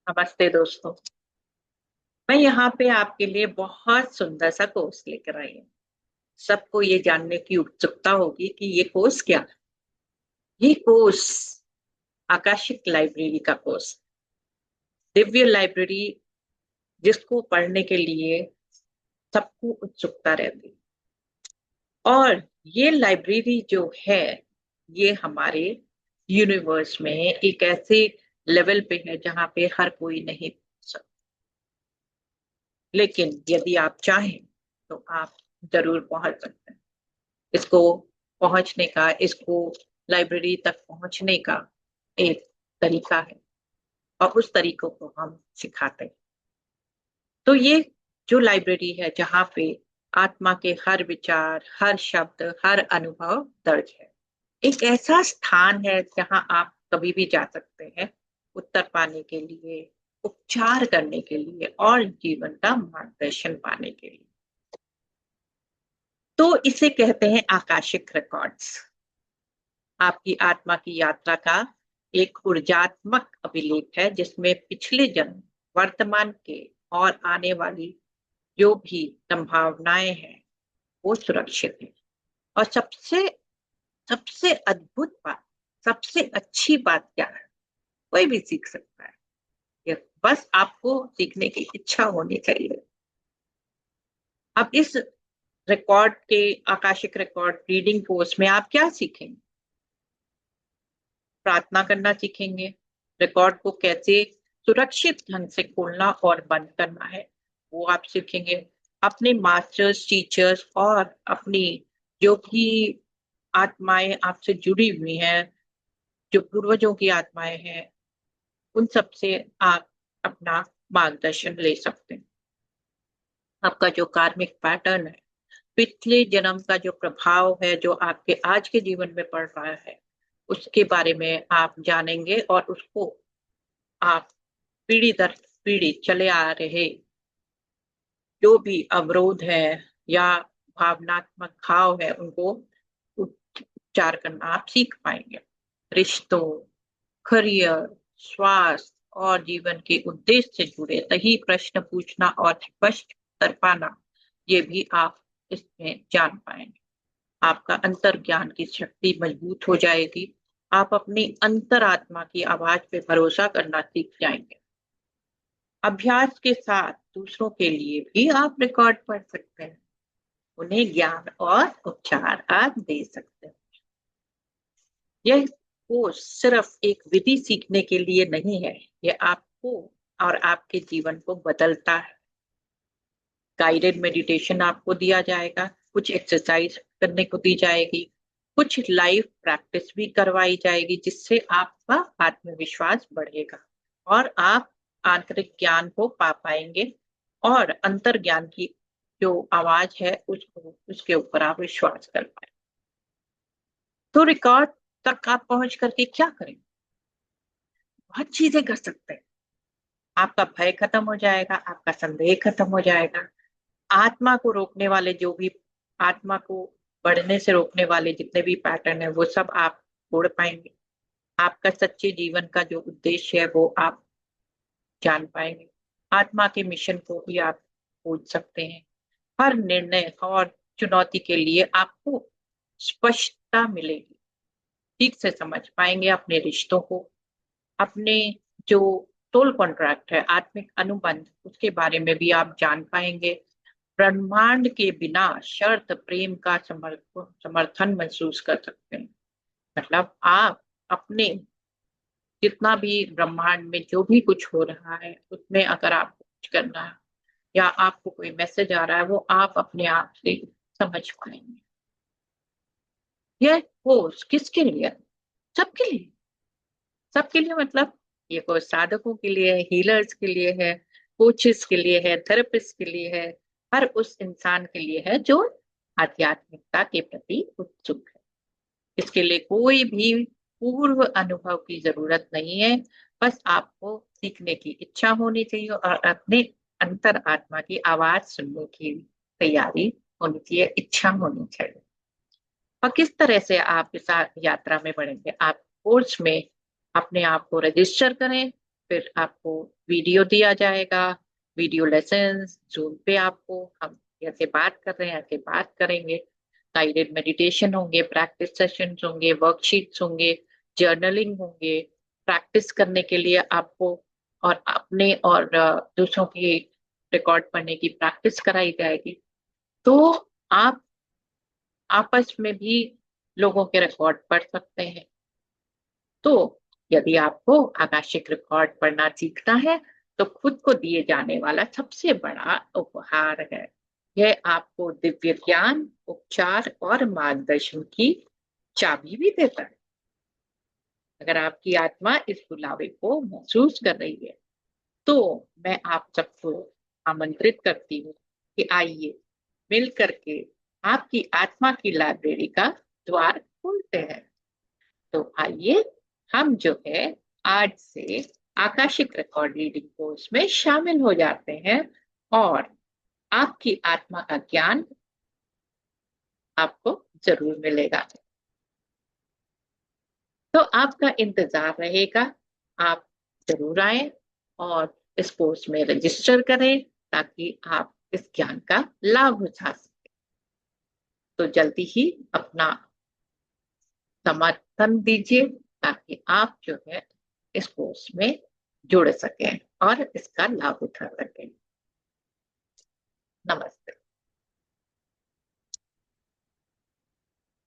नमस्ते दोस्तों। मैं यहाँ पे आपके लिए बहुत सुंदर सा कोर्स लेकर आई हूँ। सबको ये जानने की उत्सुकता होगी कि ये कोर्स क्या है। ये कोर्स आकाशिक लाइब्रेरी का कोर्स, दिव्य लाइब्रेरी, जिसको पढ़ने के लिए सबको उत्सुकता रहती है। और ये लाइब्रेरी जो है, ये हमारे यूनिवर्स में एक ऐसे लेवल पे है जहाँ पे हर कोई नहीं पहुंच सकता। लेकिन यदि आप चाहें तो आप जरूर पहुंच सकते हैं। इसको पहुंचने का, इसको लाइब्रेरी तक पहुंचने का एक तरीका है और उस तरीकों को हम सिखाते हैं। तो ये जो लाइब्रेरी है जहाँ पे आत्मा के हर विचार, हर शब्द, हर अनुभव दर्ज है। एक ऐसा स्थान है जहाँ आप कभी भी जा सकते हैं उत्तर पाने के लिए, उपचार करने के लिए और जीवन का मार्गदर्शन पाने के लिए। तो इसे कहते हैं आकाशिक रिकॉर्ड्स। आपकी आत्मा की यात्रा का एक ऊर्जात्मक अभिलेख है जिसमें पिछले जन्म, वर्तमान के और आने वाली जो भी संभावनाएं हैं वो सुरक्षित है। और सबसे सबसे अद्भुत बात, सबसे अच्छी बात क्या है? कोई भी सीख सकता है। ये बस आपको सीखने की इच्छा होनी चाहिए। अब इस रिकॉर्ड के, आकाशिक रिकॉर्ड रीडिंग कोर्स में आप क्या सीखेंगे? प्रार्थना करना सीखेंगे, रिकॉर्ड को कैसे सुरक्षित ढंग से खोलना और बंद करना है वो आप सीखेंगे। अपने मास्टर्स, टीचर्स और अपनी जो भी आत्माएं आपसे जुड़ी हुई हैं, जो पूर्वजों की आत्माएं हैं, उन सब से आप अपना मार्गदर्शन ले सकते हैं। आपका जो कार्मिक पैटर्न है, पिछले जन्म का जो प्रभाव है जो आपके आज के जीवन में पड़ रहा है, उसके बारे में आप जानेंगे और उसको आप पीढ़ी दर पीढ़ी चले आ रहे जो भी अवरोध है या भावनात्मक घाव है उनको उपचार करना आप सीख पाएंगे। रिश्तों, करियर, स्वास्थ्य और जीवन के उद्देश्य से जुड़े सही प्रश्न पूछना और स्पष्ट कर पाना, ये भी आप इसमें जान पाएंगे। आपका अंतर ज्ञान की शक्ति मजबूत हो जाएगी। आप अपनी अंतरात्मा की आवाज पे भरोसा करना सीख जाएंगे। अभ्यास के साथ दूसरों के लिए भी आप रिकॉर्ड पढ़ सकते हैं, उन्हें ज्ञान और उपचार आप दे सकते हैं। यह कोर्स सिर्फ एक विधि सीखने के लिए नहीं है, यह आपको और आपके जीवन को बदलता है। गाइडेड मेडिटेशन आपको दिया जाएगा, कुछ एक्सरसाइज करने को दी जाएगी, कुछ लाइव प्रैक्टिस भी करवाई जाएगी जिससे आपका आत्मविश्वास बढ़ेगा और आप आंतरिक ज्ञान को पा पाएंगे और अंतर ज्ञान की जो आवाज है उसको, उसके ऊपर आप विश्वास कर पाए। तो रिकॉर्ड तक आप पहुंच करके क्या करें? बहुत चीजें कर सकते हैं। आपका भय खत्म हो जाएगा, आपका संदेह खत्म हो जाएगा। आत्मा को रोकने वाले जो भी, आत्मा को बढ़ने से रोकने वाले जितने भी पैटर्न है वो सब आप तोड़ पाएंगे। आपका सच्चे जीवन का जो उद्देश्य है वो आप जान पाएंगे। आत्मा के मिशन को भी आप खोज सकते हैं। हर निर्णय और चुनौती के लिए आपको स्पष्टता मिलेगी। ठीक से समझ पाएंगे अपने रिश्तों को, अपने जो सोल कॉन्ट्रैक्ट है, आत्मिक अनुबंध, उसके बारे में भी आप जान पाएंगे। ब्रह्मांड के बिना शर्त प्रेम का समर्थन महसूस कर सकते हैं। मतलब आप अपने जितना भी ब्रह्मांड में जो भी कुछ हो रहा है उसमें अगर आपको कुछ करना है या आपको कोई मैसेज आ रहा है वो आप अपने आप से समझ पाएंगे। यह कोर्स किसके लिए है? सबके लिए। सबके लिए मतलब ये कोर्स साधकों के लिए है, हीलर्स के लिए है, कोचेस के लिए है, थेरेपिस्ट के लिए है, हर उस इंसान के लिए है जो आध्यात्मिकता के प्रति उत्सुक है। इसके लिए कोई भी पूर्व अनुभव की जरूरत नहीं है। बस आपको सीखने की इच्छा होनी चाहिए और अपने अंतर आत्मा की आवाज सुनने की तैयारी होनी चाहिए, इच्छा होनी चाहिए। और किस तरह से आप इस यात्रा में बढ़ेंगे? आप कोर्स में अपने आप को रजिस्टर करें, फिर आपको वीडियो दिया जाएगा, वीडियो लेसन्स जूम पे आपको हम जैसे बात कर रहे हैं ऐसे बात करेंगे। गाइडेड मेडिटेशन होंगे, प्रैक्टिस सेशंस होंगे, वर्कशीट्स होंगे, जर्नलिंग होंगे। प्रैक्टिस करने के लिए आपको और अपने और दूसरों की रिकॉर्ड पढ़ने की प्रैक्टिस कराई जाएगी। तो आप आपस में भी लोगों के रिकॉर्ड पढ़ सकते हैं। तो यदि आपको आकाशिक रिकॉर्ड पढ़ना सीखना है तो खुद को दिए जाने वाला सबसे बड़ा उपहार है। यह आपको दिव्य ज्ञान, उपचार और मार्गदर्शन की चाबी भी देता है। अगर आपकी आत्मा इस बुलावे को महसूस कर रही है तो मैं आप सबको आमंत्रित करती हूँ कि आइए मिल करके आपकी आत्मा की लाइब्रेरी का द्वार खोलते हैं। तो आइए हम जो है आज से आकाशिक रिकॉर्ड रीडिंग कोर्स में शामिल हो जाते हैं और आपकी आत्मा का ज्ञान आपको जरूर मिलेगा। तो आपका इंतजार रहेगा। आप जरूर आए और इस कोर्स में रजिस्टर करें ताकि आप इस ज्ञान का लाभ उठा सकें। तो जल्दी ही अपना समर्थन दीजिए ताकि आप जो है इस कोर्स में जुड़ सकें और इसका लाभ उठा सकें। नमस्ते।